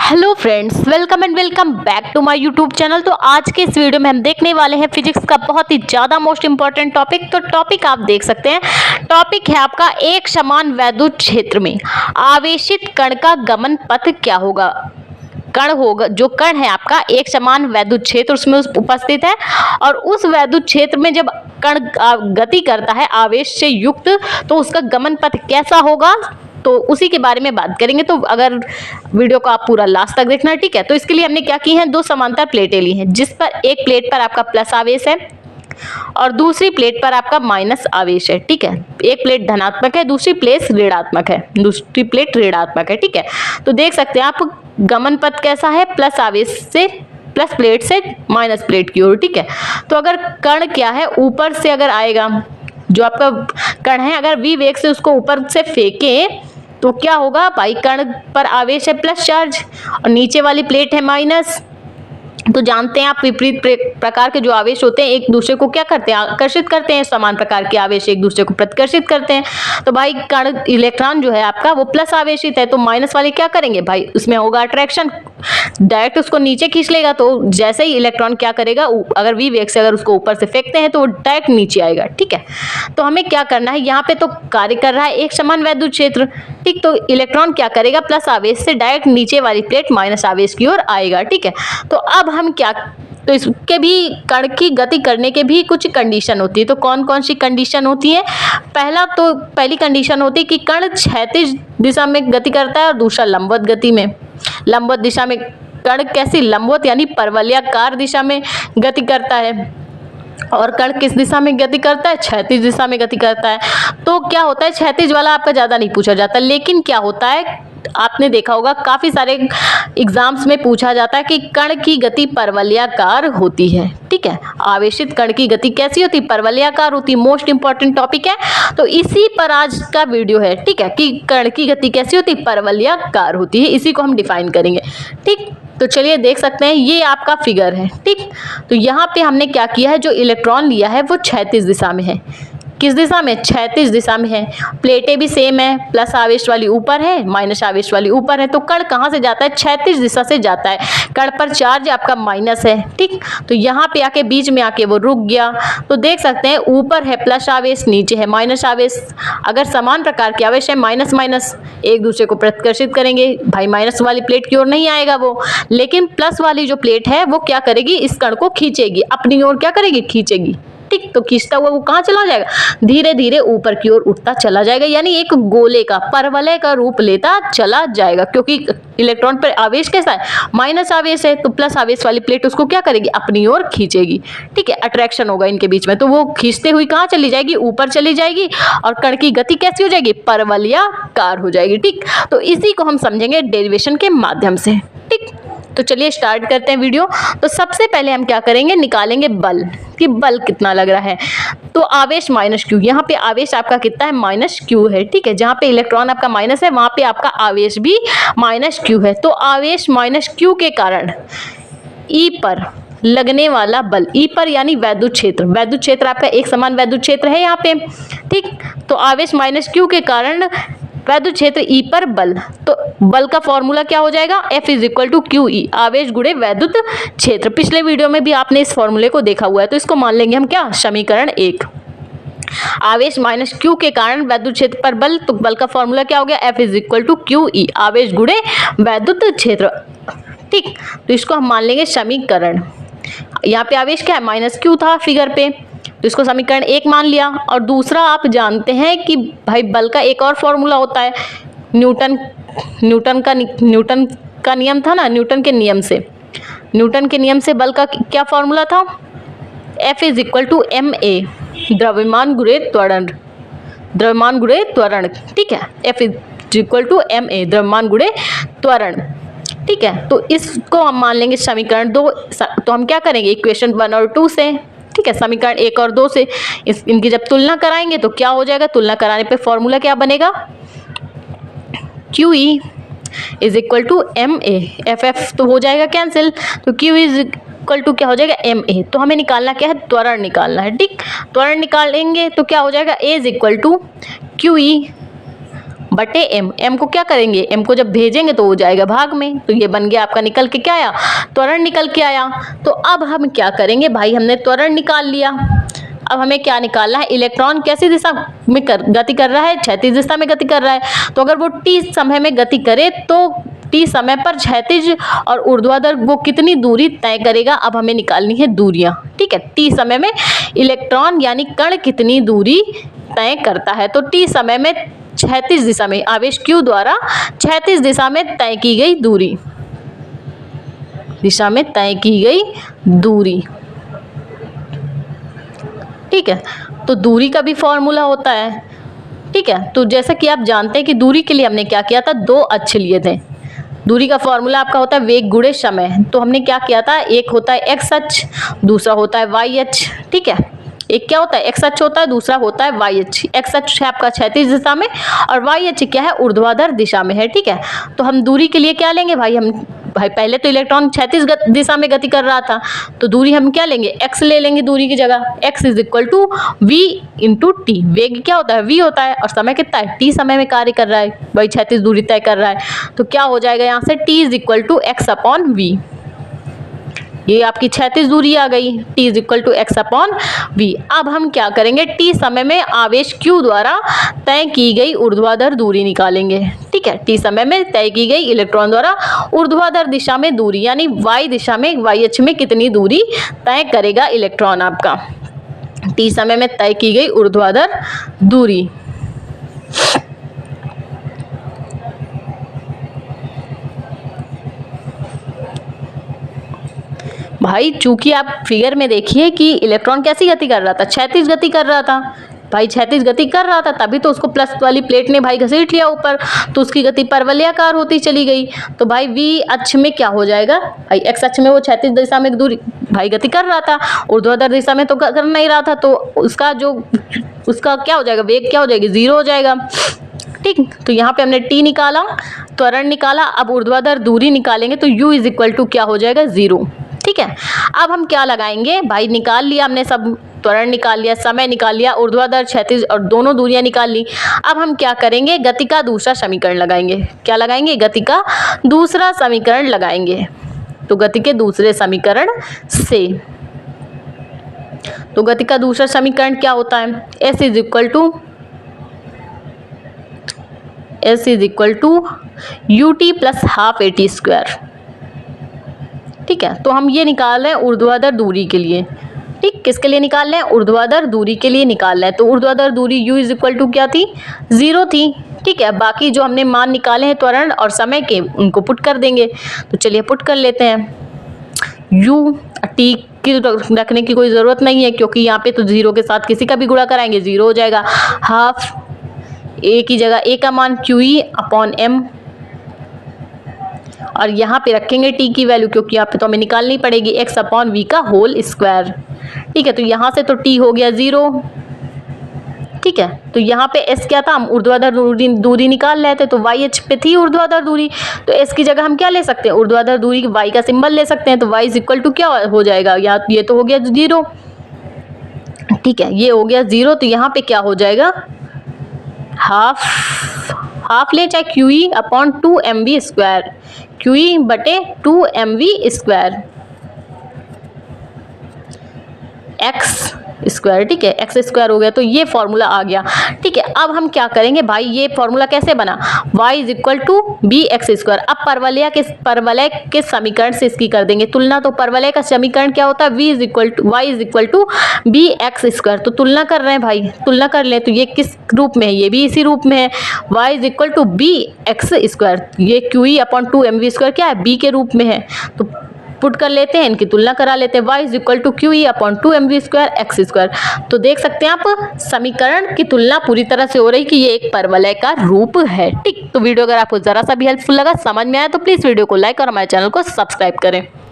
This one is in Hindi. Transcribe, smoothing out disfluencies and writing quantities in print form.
Hello friends, welcome and welcome back to my YouTube channel. तो आज के इस वीडियो में हम देखने वाले हैं फिजिक्स का बहुत ही ज़्यादा मोस्ट इंपॉर्टेंट टॉपिक। तो टॉपिक आप देख सकते हैं, टॉपिक है आपका एक समान वैद्युत क्षेत्र में आवेशित कण का गमन पथ क्या होगा। कण होगा, जो कण है आपका एक समान वैद्युत क्षेत्र उसमें उपस्थित है और उस वैद्युत क्षेत्र में जब कण गति करता है आवेश से युक्त, तो उसका गमन पथ कैसा होगा, तो उसी के बारे में बात करेंगे। तो अगर वीडियो को आप पूरा लास्ट तक देखना, ठीक है। तो इसके लिए हमने क्या की है, दो समांतर प्लेटें ली हैं, जिस पर एक प्लेट पर आपका प्लस आवेश है और दूसरी प्लेट पर आपका माइनस आवेश है, ठीक है। एक प्लेट धनात्मक है, दूसरी प्लेट ऋणात्मक है, ठीक है। तो देख सकते हैं आप गमन पथ कैसा है, प्लस आवेश से प्लस प्लेट से माइनस प्लेट की ओर, ठीक है। तो अगर कण क्या है ऊपर से अगर आएगा, जो आपका कण है अगर v वेग से उसको ऊपर से फेंके तो क्या होगा भाई, कण पर आवेश है प्लस चार्ज और नीचे वाली प्लेट है माइनस। तो जानते हैं आप विपरीत प्रकार के जो आवेश होते हैं एक दूसरे को क्या करते हैं, आकर्षित करते हैं। समान प्रकार के आवेश एक दूसरे को प्रतिकर्षित करते हैं। तो भाई कण इलेक्ट्रॉन जो है आपका वो प्लस आवेशित है, तो माइनस वाले क्या करेंगे भाई, उसमें होगा अट्रैक्शन, डायरेक्ट उसको नीचे खींच लेगा। तो जैसे ही इलेक्ट्रॉन क्या करेगा, अगर v वेग से अगर उसको ऊपर से फेंकते हैं तो वो डायरेक्ट नीचे आएगा, ठीक है। तो हमें क्या करना है, यहाँ पे तो कार्य कर रहा है एक समान वैद्युत क्षेत्र, ठीक। तो इलेक्ट्रॉन क्या करेगा, प्लस आवेश से डायरेक्ट नीचे वाली प्लेट माइनस आवेश की ओर आएगा, ठीक है। तो अब हम क्या, तो इसके भी कण की गति करने के भी कुछ कंडीशन होती है। तो कौन कौन सी कंडीशन होती है, पहली कंडीशन होती है कि कण क्षैतिज दिशा में गति करता है और दूसरा लंबवत गति में। लंबवत दिशा में कण कैसी, लंबवत यानी परवलयाकार दिशा में गति करता है और कण किस दिशा में गति करता है, क्षैतिज दिशा में गति करता है। तो क्या होता है, क्षैतिज वाला आपका ज़्यादा नहीं पूछा जाता, लेकिन क्या होता है आपने देखा होगा काफ़ी सारे एग्जाम्स में पूछा जाता है कि कण की गति परवलयाकार होती है, ठीक है। आवेशित कण की गति कैसी होती, परवलयाकार होती, मोस्ट इंपॉर्टेंट टॉपिक है। तो इसी पर आज का वीडियो है, ठीक है, कि कण की गति कैसी होती, परवलयाकार होती है। इसी को हम डिफाइन करेंगे, ठीक। तो चलिए देख सकते हैं, ये आपका फिगर है, ठीक। तो यहाँ पे हमने क्या किया है, जो इलेक्ट्रॉन लिया है वो क्षैतिज दिशा में है। किस दिशा में, क्षैतिज दिशा में है। प्लेटें भी सेम है, प्लस आवेश वाली ऊपर है, माइनस आवेश वाली ऊपर है। तो कण कहाँ से जाता है, क्षैतिज दिशा से जाता है। कण पर चार्ज आपका माइनस है, ठीक। तो यहाँ पे आके बीच में आके वो रुक गया। तो देख सकते हैं ऊपर है प्लस आवेश, नीचे है माइनस आवेश। अगर समान प्रकार के आवेश है, माइनस माइनस एक दूसरे को प्रतिकर्षित करेंगे, भाई माइनस वाली प्लेट की ओर नहीं आएगा वो, लेकिन प्लस वाली जो प्लेट है वो क्या करेगी, इस कण को खींचेगी, अपनी ओर क्या करेगी, खींचेगी, ठीक। तो खींचता हुआ वो कहाँ चला जाएगा, धीरे धीरे ऊपर की ओर उठता चला जाएगा, यानी एक गोले का, परवलय का रूप लेता चला जाएगा। क्योंकि इलेक्ट्रॉन पर आवेश कैसा है, माइनस आवेश है, तो प्लस आवेश वाली प्लेट उसको क्या करेगी, अपनी ओर खींचेगी, ठीक है। अट्रैक्शन होगा इनके बीच में, तो वो खींचते हुई कहाँ चली जाएगी, ऊपर चली जाएगी और कण की गति कैसी हो जाएगी, परवलयाकार हो जाएगी, ठीक। तो इसी को हम समझेंगे डेरिवेशन के माध्यम से, ठीक। तो चलिए स्टार्ट करते हैं वीडियो। तो सबसे पहले हम क्या करेंगे, निकालेंगे बल, कि बल कितना लग रहा है। तो आवेश माइनस क्यू, यहाँ पे आवेश आपका कितना है, माइनस क्यू है, ठीक है। जहाँ पे इलेक्ट्रॉन आपका माइनस है वहाँ पे आपका आवेश भी माइनस क्यू है। तो आवेश माइनस क्यू के कारण ई पर लगने वाला बल, ई पर यानी वैद्युत क्षेत्र, वैद्युत क्षेत्र आपका एक समान वैद्युत क्षेत्र है यहाँ पे, ठीक। तो आवेश माइनस क्यू के कारण वैद्युत क्षेत्र ई पर बल, तो बल का फॉर्मूला क्या हो जाएगा, F is equal to Q E, आवेश गुणे वैद्युत क्षेत्र। पिछले वीडियो में भी आपने इस फॉर्मूले को देखा हुआ है, तो इसको मान लेंगे हम क्या, समीकरण 1। आवेश माइनस क्यू के कारण वैद्युत क्षेत्र पर बल, तो बल का फॉर्मूला क्या हो गया, F is equal to Q E, आवेश गुणे वैद्युत क्षेत्र, ठीक। तो इसको हम मान लेंगे समीकरण, यहाँ पे आवेश क्या है, माइनस क्यू था फिगर पे, तो इसको समीकरण 1 मान लिया। और दूसरा आप जानते हैं कि भाई बल का एक और फॉर्मूला होता है, न्यूटन का नियम था ना, न्यूटन के नियम से बल का क्या फॉर्मूला था, F is equal to ma, द्रव्यमान गुणे त्वरण, ठीक है। F is equal to ma, द्रव्यमान गुणे त्वरण, ठीक है। तो इसको हम मान लेंगे समीकरण 2। तो हम क्या करेंगे, इक्वेशन 1 और 2 से, ठीक है, समीकरण 1 और 2 से इनकी जब तुलना कराएंगे तो क्या हो जाएगा, तुलना कराने पे फॉर्मूला क्या बनेगा, QE is equal to MA, FF तो हो जाएगा कैंसिल, तो Q इज इक्वल टू क्या हो जाएगा, MA। तो हमें निकालना क्या है, त्वरण निकालना है, ठीक। त्वरण निकालेंगे तो क्या हो जाएगा, A is equal to QE बटे एम। एम को क्या करेंगे, एम को जब भेजेंगे तो हो जाएगा भाग में, तो ये बन गया आपका निकल के क्या आया, त्वरण निकल के आया। तो अब हम क्या करेंगे भाई, हमने त्वरण निकाल लिया। अब हमें क्या निकालना है, इलेक्ट्रॉन कैसी दिशा में गति कर रहा है, क्षैतिज दिशा में गति कर रहा है। तो अगर वो टी समय में गति करे तो टी समय पर क्षैतिज और ऊर्ध्वाधर वो कितनी दूरी तय करेगा। अब हमें निकालनी है दूरियां, ठीक है। टी समय में इलेक्ट्रॉन यानी कण कितनी दूरी तय करता है, तो टी समय में क्षैतिज दिशा में आवेश Q द्वारा क्षैतिज दिशा में तय की गई दूरी, दिशा में तय की गई दूरी, ठीक है। तो दूरी का भी फॉर्मूला होता है, ठीक है। तो जैसा कि आप जानते हैं कि दूरी के लिए हमने क्या किया था, दो अक्ष लिए थे। दूरी का फॉर्मूला आपका होता है वेग गुणे समय। तो हमने क्या किया था, एक होता है एक्स अक्ष, दूसरा होता है वाई अक्ष, ठीक है। एक क्या होता है, एक्स अक्ष होता है, दूसरा होता है वाई अक्ष। एक्स अक्ष है आपका क्षैतिज दिशा में और वाई अक्ष क्या है, ऊर्ध्वाधर दिशा में है, ठीक है। तो हम दूरी के लिए क्या लेंगे भाई, हम भाई पहले तो इलेक्ट्रॉन क्षैतिज दिशा में गति कर रहा था, तो दूरी हम क्या लेंगे, एक्स ले लेंगे दूरी की जगह। X is equal to V into T. वेग क्या होता है, वी होता है, और समय कितना है, टी समय में कार्य कर रहा है, भाई क्षैतिज दूरी तय कर रहा है। तो क्या हो जाएगा यहाँ से, T is equal to X upon V. ये आपकी क्षैतिज दूरी आ गई, t is equal to X upon V. अब हम क्या करेंगे, t समय में आवेश Q द्वारा तय की गई ऊर्ध्वाधर दूरी निकालेंगे, ठीक है। t समय में तय की गई इलेक्ट्रॉन द्वारा ऊर्ध्वाधर दिशा में दूरी, यानी y दिशा में, y अक्ष में कितनी दूरी तय करेगा इलेक्ट्रॉन आपका, t समय में तय की गई ऊर्ध्वाधर दूरी। भाई चूंकि आप फिगर में देखिए कि इलेक्ट्रॉन कैसी गति कर रहा था, क्षैतिज गति कर रहा था। भाई क्षैतिज गति कर रहा था तभी तो उसको प्लस वाली प्लेट ने भाई घसीट लिया ऊपर, तो उसकी गति परवलयाकार होती चली गई। तो भाई वी अक्ष में क्या हो जाएगा, भाई एक्स अक्ष में वो क्षैतिज दिशा में दूरी भाई गति कर रहा था, ऊर्ध्वाधर दिशा में तो कर नहीं रहा था, तो उसका क्या हो जाएगा, वेग क्या हो जाएगी, 0 हो जाएगा, ठीक। तो यहाँ पे हमने टी निकाला, त्वरण निकाला। अब ऊर्ध्वाधर दूरी निकालेंगे तो u इज इक्वल टू क्या हो जाएगा, 0, ठीक है। अब हम क्या लगाएंगे भाई, निकाल लिया हमने सब, त्वरण निकाल लिया, समय निकाल लिया, ऊर्ध्वाधर क्षैतिज और दोनों दूरियां निकाल ली। अब हम क्या करेंगे, गति का दूसरा समीकरण लगाएंगे। क्या लगाएंगे, गति का दूसरा समीकरण लगाएंगे। तो गति के दूसरे समीकरण से, तो गति का दूसरा समीकरण क्या होता है, s is equal to ut plus half at square, ठीक है। तो हम ये निकाल रहे हैं ऊर्ध्वाधर दूरी के लिए, ठीक। किसके लिए निकाल रहे हैं, ऊर्ध्वाधर दूरी के लिए निकाल रहे हैं। तो ऊर्ध्वाधर दूरी u इज इक्वल टू क्या थी, 0 थी, ठीक है। बाकी जो हमने मान निकाले हैं त्वरण और समय के, उनको पुट कर देंगे। तो चलिए पुट कर लेते हैं। u t की रखने की कोई ज़रूरत नहीं है, क्योंकि यहाँ पे तो 0 के साथ किसी का भी गुणा कराएंगे 0 हो जाएगा। हाफ a की जगह a का मान QE अपॉन m, और यहाँ पे रखेंगे t की वैल्यू, क्योंकि यहाँ पे तो हमें निकालनी पड़ेगी, x अपॉन v का होल स्क्वायर, ठीक है। तो यहाँ से तो t हो गया 0, ठीक है। तो यहाँ पे s क्या था, हम ऊर्ध्वाधर दूरी निकाल रहे थे, तो y अक्ष पे थी ऊर्ध्वाधर दूरी, तो s की जगह हम क्या ले सकते हैं, ऊर्ध्वाधर दूरी y का सिंबल ले सकते हैं। तो y इज इक्वल टू क्या हो जाएगा, ये तो हो गया 0, ठीक है, ये हो गया 0। तो यहाँ पे क्या हो जाएगा, हाफ ले चाहे QE upon 2mv square, QE बटे 2mv स्क्वायर एक्स स्क्वायर, ठीक है, एक्स स्क्वायर हो गया। तो ये फॉर्मूला आ गया, ठीक है। अब हम क्या करेंगे भाई, ये फॉर्मूला कैसे बना, y is equal to B X square. अब परवलय के समीकरण से इसकी कर देंगे तुलना। तो परवलय का समीकरण क्या होता है, y is equal to B X square. तो तुलना कर रहे हैं भाई, तुलना कर ले, तो ये किस रूप में है, ये भी इसी रूप में है, y is equal to B X square. ये QE अपॉन 2mv स्क्वायर क्या है, b के रूप में है, तो पुट कर लेते हैं, इनकी तुलना करा लेते हैं। y is equal to QE upon 2mv square X square. तो देख सकते हैं आप, समीकरण की तुलना पूरी तरह से हो रही कि ये एक परवलय का रूप है, ठीक। तो वीडियो अगर आपको जरा सा भी हेल्पफुल लगा, समझ में आया, तो प्लीज वीडियो को लाइक और हमारे चैनल को सब्सक्राइब करें।